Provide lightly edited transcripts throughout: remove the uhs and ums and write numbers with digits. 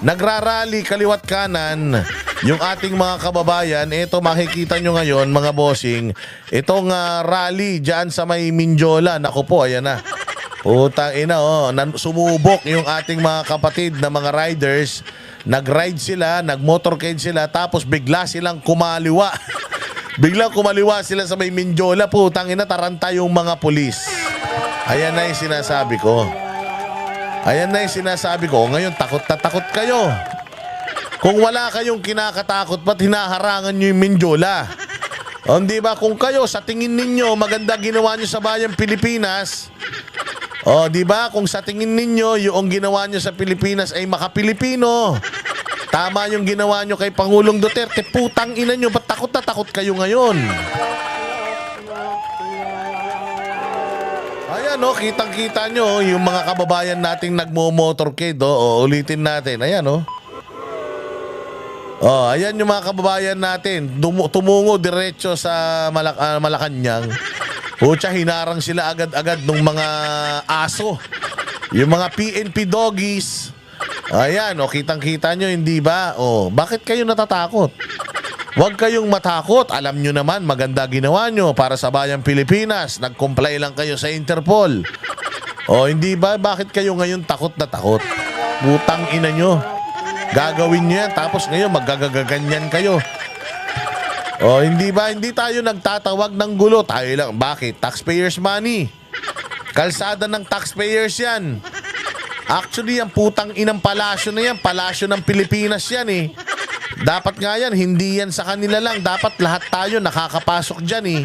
nagrarally kaliwat kanan yung ating mga kababayan. Ito makikita nyo ngayon mga bossing, itong rally dyan sa may Minjola. Naku po, ayan na. Putang ina, sumubok yung ating mga kapatid na mga riders. Nag-ride sila, nag-motorcade sila, tapos bigla silang kumaliwa. Biglang kumaliwa sila sa may Minjola. Putang ina, taranta yung mga pulis. Ayan na yung sinasabi ko. Ayan na yung sinasabi ko. Ngayon, takot na takot kayo. Kung wala kayong kinakatakot, ba't hinaharangan nyo yung Minjola? O, di ba? Kung kayo, sa tingin ninyo, maganda ginawa nyo sa bayang Pilipinas, o, di ba? Kung sa tingin ninyo, yung ginawa nyo sa Pilipinas ay maka-Pilipino, tama yung ginawa nyo kay Pangulong Duterte, putang ina nyo, ba't takot na takot kayo ngayon? Ayan, kitang-kita nyo, yung mga kababayan nating nagmo-motorcade, ulitin natin. Ayan, ayan yung mga kababayan natin, tumungo diretso sa Malacanang. Pucha, hinarang sila agad-agad ng mga aso. Yung mga PNP doggies. Ayan, kitang-kita nyo, hindi ba? Bakit kayo natatakot? Huwag kayong matakot. Alam nyo naman, maganda ginawa nyo para sa bayang Pilipinas. Nag-comply lang kayo sa Interpol. Hindi ba? Bakit kayo ngayon takot na takot? Putang ina nyo. Gagawin nyo yan, tapos ngayon maggagaganyan kayo. Hindi ba? Hindi tayo nagtatawag ng gulo. Tayo lang. Bakit? Taxpayers money. Kalsada ng taxpayers yan. Actually, ang putang inang palasyo na yan, palasyo ng Pilipinas yan eh. Dapat nga yan, hindi yan sa kanila lang. Dapat lahat tayo nakakapasok dyan eh.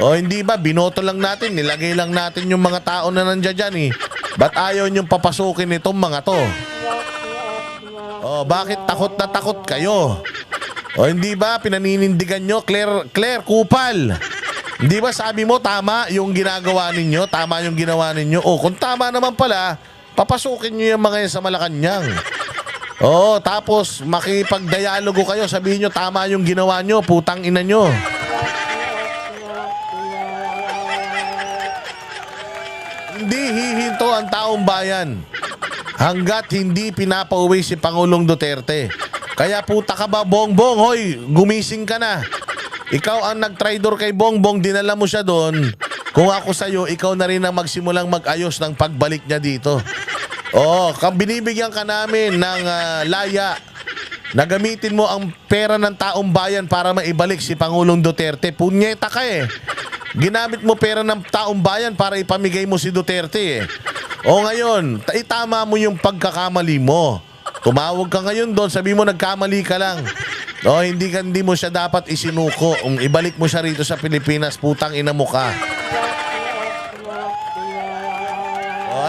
Hindi ba? Binoto lang natin, nilagay lang natin yung mga tao na nandiyan dyan eh. Ba't ayaw niyong papasukin itong mga to? Bakit takot na takot kayo? Hindi ba? Pinaninindigan nyo, Claire Kupal. Hindi ba sabi mo tama yung ginagawa ninyo? Tama yung ginawa ninyo? Kung tama naman pala, papasukin nyo yung mga yan sa Malacanang. Tapos makipagdialogo kayo, sabihin nyo tama yung ginawa nyo, putang ina nyo. Hindi hihinto ang taong bayan hanggat hindi pinapauwi si Pangulong Duterte. Kaya puta ka ba, Bongbong? Hoy, gumising ka na. Ikaw ang nag-traitor kay Bongbong, dinala mo siya doon. Kung ako sa'yo, ikaw na rin ang magsimulang mag-ayos ng pagbalik niya dito. Binibigyan ka namin ng laya na gamitin mo ang pera ng taong bayan para maibalik si Pangulong Duterte. Punyeta ka eh. Ginamit mo pera ng taong bayan para ipamigay mo si Duterte eh. Ngayon, itama mo yung pagkakamali mo. Tumawag ka ngayon doon, sabi mo nagkamali ka lang. Hindi mo siya dapat isinuko. Ibalik mo siya rito sa Pilipinas, putang ina mo ka.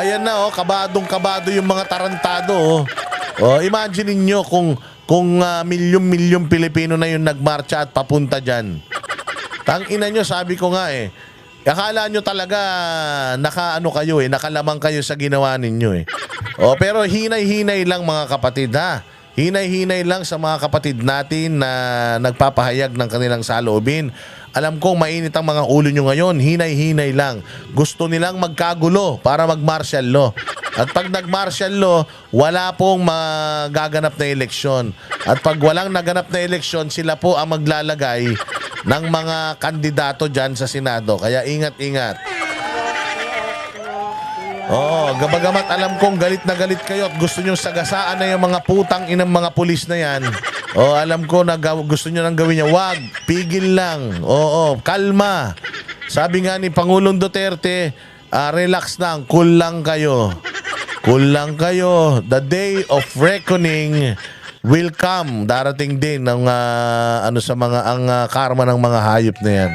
Ayan na, kabadong-kabado yung mga tarantado. Imagine niyo kung milyon-milyon Pilipino na yung nagmarcha at papunta dyan. Tang ina nyo, sabi ko nga eh. Akala nyo talaga nakalamang kayo sa ginawa ninyo eh. Pero hinay-hinay lang mga kapatid ha. Hinay-hinay lang sa mga kapatid natin na nagpapahayag ng kanilang saloobin. Alam kong mainit ang mga ulo nyo ngayon, hinay-hinay lang. Gusto nilang magkagulo para mag-martial law. At pag nag-martial law, wala pong magaganap na eleksyon. At pag walang naganap na eleksyon, sila po ang maglalagay ng mga kandidato dyan sa Senado. Kaya ingat-ingat. Gabagamat alam kong galit na galit kayo at gusto nyo sagasaan na yung mga putang inang mga pulis na yan. Alam ko na gusto nyo nang gawin niya. Wag, pigil lang. Kalma. Sabi nga ni Pangulong Duterte, relax lang, cool lang kayo. Cool lang kayo. The day of reckoning will come. Darating din ng ang karma ng mga hayop na yan.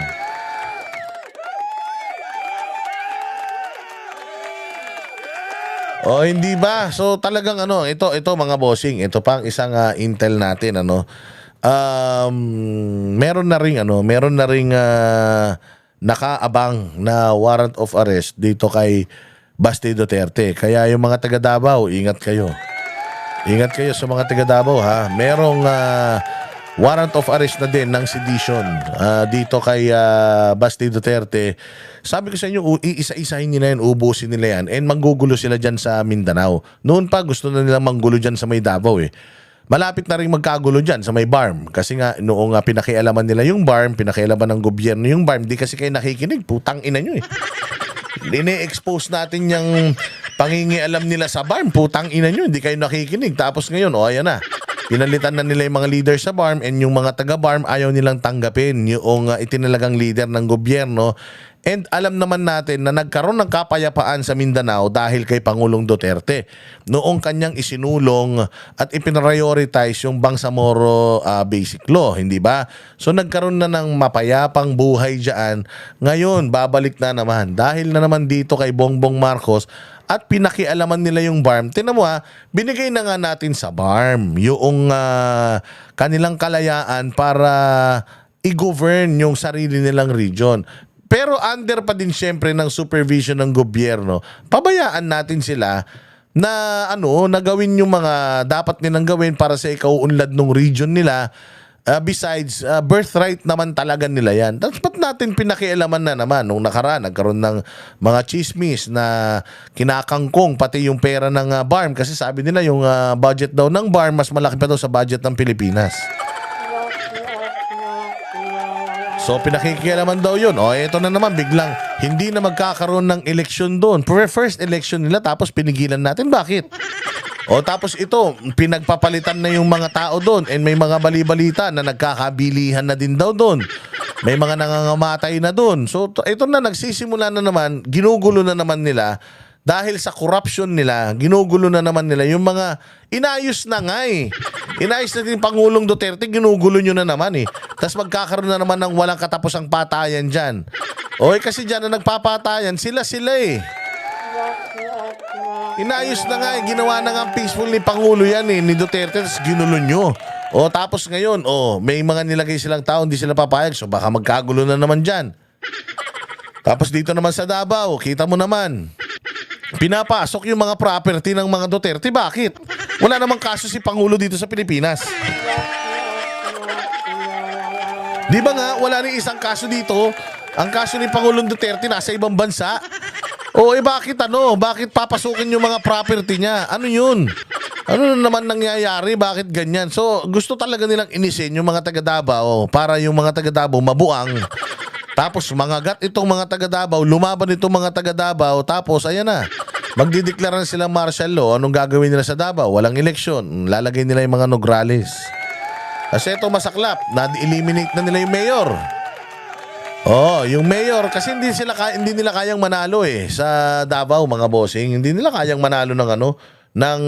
Hindi ba? So talagang ito mga bossing, ito pang isang intel natin meron na ring nakaabang na warrant of arrest dito kay Basti Duterte. Kaya yung mga taga Davao, ingat kayo. Ingat kayo sa mga taga Davao ha. Merong warrant of arrest na din ng sedition dito kay Basti Duterte. Sabi ko sa inyo, iisa-isahin nila yan, ubusin nila yan, and manggugulo sila dyan sa Mindanao. Noon pa, gusto na nilang manggulo dyan sa may Davao eh. Malapit na rin magkagulo dyan sa may BARM. Kasi nga, noong pinakialaman nila yung BARM, pinakialaman ng gobyerno yung BARM, di kasi kayo nakikinig, putang ina nyo eh. Dine-expose natin yung pangingialam nila sa BARM, putang ina nyo, hindi kayo nakikinig. Tapos ngayon, ayan na. Pinalitan na nila yung mga leader sa BARM, and yung mga taga-BARM ayaw nilang tanggapin yung itinalagang leader ng gobyerno. And alam naman natin na nagkaroon ng kapayapaan sa Mindanao dahil kay Pangulong Duterte. Noong kanyang isinulong at ipinrioritize yung Bangsamoro Basic Law, hindi ba? So nagkaroon na ng mapayapang buhay dyan. Ngayon, babalik na naman. Dahil na naman dito kay Bongbong Marcos at pinakialaman nila yung BARM. Tingnan mo binigay na nga natin sa BARM yung kanilang kalayaan para i-govern yung sarili nilang region. Pero under pa din siyempre ng supervision ng gobyerno, pabayaan natin sila na na gawin yung mga dapat nilang gawin para sa ikauunlad ng region nila. Besides, birthright naman talaga nila yan. Tapos ba't natin pinakialaman na naman? Nung nakaraan, nagkaroon ng mga chismis na kinakangkong pati yung pera ng BARM. Kasi sabi nila yung budget daw ng BARM mas malaki pa daw sa budget ng Pilipinas. So pinakikialaman daw yun. Ito na naman, biglang hindi na magkakaroon ng eleksyon doon. First election nila, tapos pinigilan natin. Bakit? Tapos ito, pinagpapalitan na yung mga tao doon, and may mga bali-balita na nagkakabilihan na din daw doon. May mga nangangamatay na doon. So ito na, nagsisimula na naman, ginugulo na naman nila. Dahil sa corruption nila, ginugulo na naman nila yung mga inayos na nga eh. Inayos na din Pangulong Duterte, ginugulo nyo na naman eh. Tapos magkakaroon na naman ng walang katapusang patayan dyan. Kasi dyan na nagpapatayan, sila eh. Inayos na nga eh, ginawa na nga peaceful ni Pangulo yan eh, ni Duterte, tapos ginulo nyo. Tapos ngayon, may mga nilagay silang tao, hindi sila papayag, so baka magkagulo na naman dyan. Tapos dito naman sa Davao, kita mo naman, pinapasok yung mga property ng mga Duterte. Bakit? Wala namang kaso si Pangulo dito sa Pilipinas. Di ba nga, wala ni isang kaso dito. Ang kaso ni Pangulong Duterte nasa ibang bansa. Bakit Bakit papasukin yung mga property niya? Ano yun? Ano naman nangyayari? Bakit ganyan? So, gusto talaga nilang inisin yung mga taga Davao para yung mga taga Davao mabuang. Tapos mangagat itong mga taga Davao, lumaban itong mga taga Davao, tapos ayan na. Magdideklara na silang martial law. Anong gagawin nila sa Davao? Walang eleksyon. Lalagay nila yung mga Nograles. Kasi ito masaklap, na-eliminate na nila yung mayor. Yung mayor, kasi hindi nila kayang manalo sa Davao, mga bossing. Hindi nila kayang manalo ng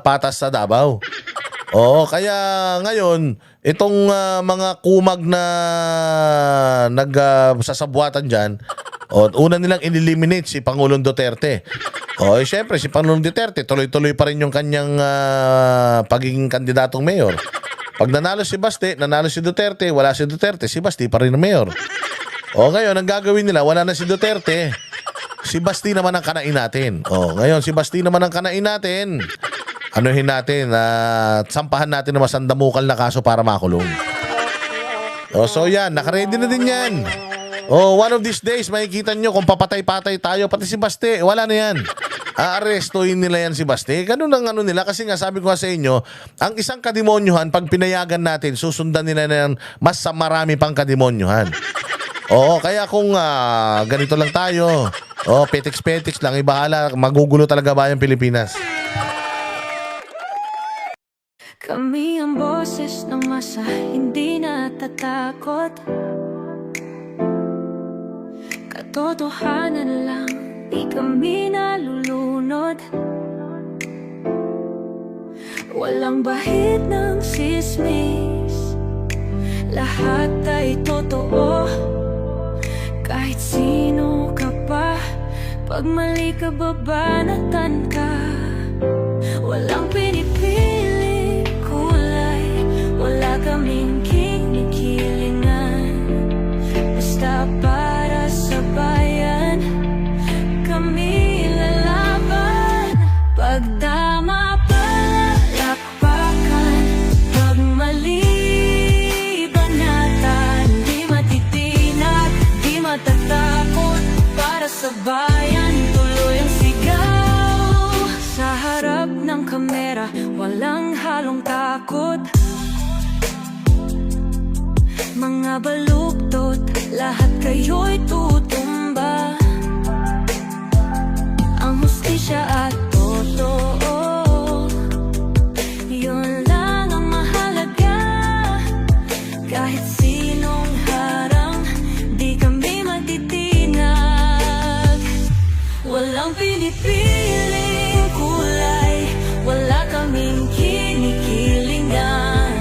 patas sa Davao. Kaya ngayon, itong mga kumag na nagsasabuatan dyan, una nilang in-eliminate si Pangulong Duterte. Siyempre, si Pangulong Duterte, tuloy-tuloy pa rin yung kanyang pagiging kandidatong mayor. Pag nanalo si Basti, nanalo si Duterte, wala si Duterte, si Basti pa rin ang mayor. Ngayon, ang gagawin nila, wala na si Duterte, si Basti naman ang kanain natin. Ngayon, si Basti naman ang kanain natin. Anuhin natin, sampahan natin na masandamukal na kaso para makulong. So yan, nakaredy na din yan. One of these days, makikita nyo kung papatay-patay tayo, pati si Basti, wala na yan. Aarestuhin nila yan si Basti. Ganun ang nila. Kasi nga sabi ko sa inyo, ang isang kademonyuhan, pag pinayagan natin, susundan nila na yan mas sa marami pang kademonyuhan. Kaya kung ganito lang tayo, petiks-petiks lang, ibahala, magugulo talaga ba yung Pilipinas? Kami ang boses ng masa, hindi natatakot. Katotohanan lang, di kami nalulunod. Walang bahid ng sismis, lahat ay totoo. Kahit sino ka pa, pag mali ka babanatan ka. Walang pinipili kulay, wala kaming kinikilingan. Basta para sa bayan, kami lalaban. Pag tama palakpakan, pag mali walang halong takot. Mga baluktot, lahat kayo'y tutumba. Ang hustisya at totoo, yun lang ang mahalaga. Kahit sinong harang, di kami matitinag. Walang pinipiling kulay, wala kaming kinikilingan.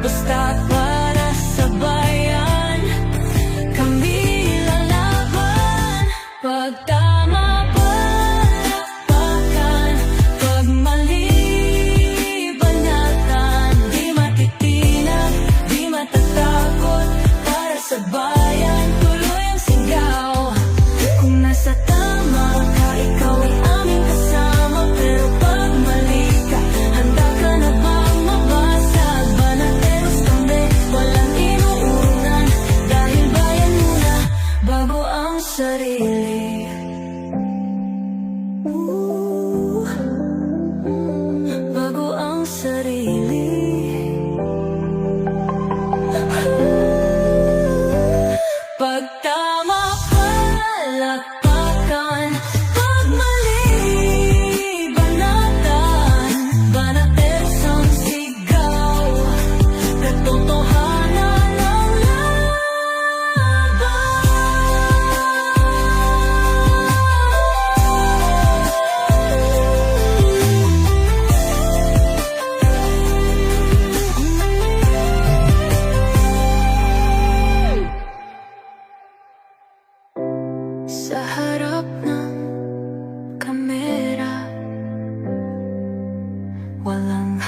Basta para sa bayan, kami lalaban. Pag tama palakpakan, pag mali banatan. Di matitinag, di matatakot. Para sa bayan, tuloy ang sigaw. Kung nasa tama ka, ikaw ay aming kasama. Pero pag mali ka, handa ka na bang mabasag? Banateros kami, walang inuunan. Dahil bayan muna, bago ang sarili. Bago ang sarili. Pag tama palakpakan, pag mali banatan. Banateros ang sigaw, katotohanan ang sa harap ng kamera, walang